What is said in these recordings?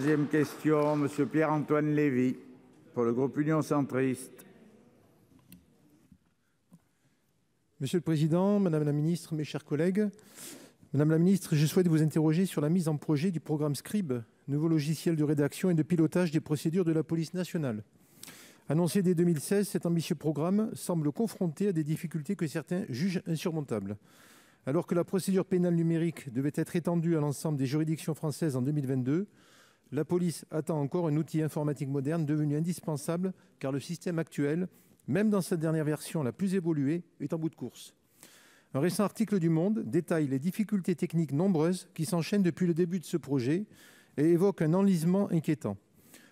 Deuxième question, monsieur Pierre-Antoine Lévy, pour le groupe Union centriste. Monsieur le Président, Madame la Ministre, mes chers collègues, Madame la Ministre, je souhaite vous interroger sur la mise en projet du programme Scribe, nouveau logiciel de rédaction et de pilotage des procédures de la police nationale. Annoncé dès 2016, cet ambitieux programme semble confronté à des difficultés que certains jugent insurmontables. Alors que la procédure pénale numérique devait être étendue à l'ensemble des juridictions françaises en 2022, la police attend encore un outil informatique moderne devenu indispensable car le système actuel, même dans sa dernière version la plus évoluée, est en bout de course. Un récent article du Monde détaille les difficultés techniques nombreuses qui s'enchaînent depuis le début de ce projet et évoque un enlisement inquiétant.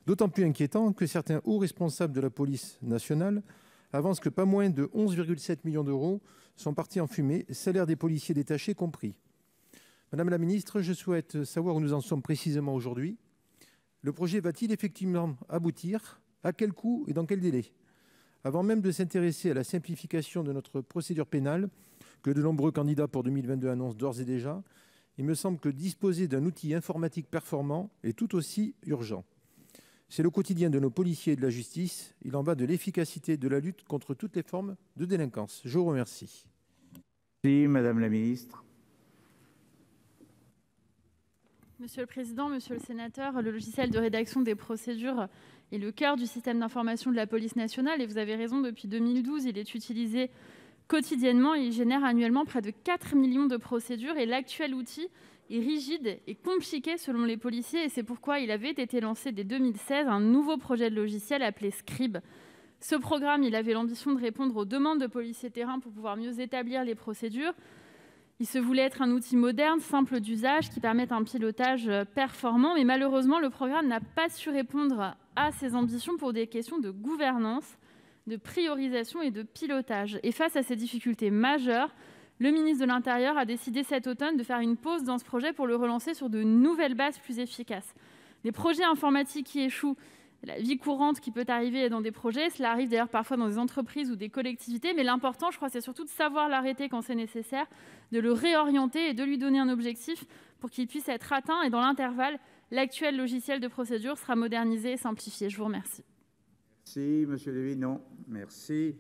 D'autant plus inquiétant que certains hauts responsables de la police nationale avancent que pas moins de 11,7 millions d'euros sont partis en fumée, salaires des policiers détachés compris. Madame la Ministre, je souhaite savoir où nous en sommes précisément aujourd'hui. Le projet va-t-il effectivement aboutir? À quel coût et dans quel délai? Avant même de s'intéresser à la simplification de notre procédure pénale, que de nombreux candidats pour 2022 annoncent d'ores et déjà, il me semble que disposer d'un outil informatique performant est tout aussi urgent. C'est le quotidien de nos policiers et de la justice. Il en va de l'efficacité de la lutte contre toutes les formes de délinquance. Je vous remercie. Merci, Madame la Ministre. Monsieur le Président, Monsieur le Sénateur, le logiciel de rédaction des procédures est le cœur du système d'information de la police nationale. Et vous avez raison, depuis 2012, il est utilisé quotidiennement. Il génère annuellement près de 4 millions de procédures. Et l'actuel outil est rigide et compliqué selon les policiers. Et c'est pourquoi il avait été lancé dès 2016 un nouveau projet de logiciel appelé Scribe. Ce programme, il avait l'ambition de répondre aux demandes de policiers terrain pour pouvoir mieux établir les procédures. Il se voulait être un outil moderne, simple d'usage, qui permette un pilotage performant. Mais malheureusement, le programme n'a pas su répondre à ces ambitions pour des questions de gouvernance, de priorisation et de pilotage. Et face à ces difficultés majeures, le ministre de l'Intérieur a décidé cet automne de faire une pause dans ce projet pour le relancer sur de nouvelles bases plus efficaces. Des projets informatiques qui échouent, la vie courante qui peut arriver dans des projets, cela arrive d'ailleurs parfois dans des entreprises ou des collectivités, mais l'important, je crois, c'est surtout de savoir l'arrêter quand c'est nécessaire, de le réorienter et de lui donner un objectif pour qu'il puisse être atteint. Et dans l'intervalle, l'actuel logiciel de procédure sera modernisé et simplifié. Je vous remercie. Merci, Monsieur Lévy. Non, merci.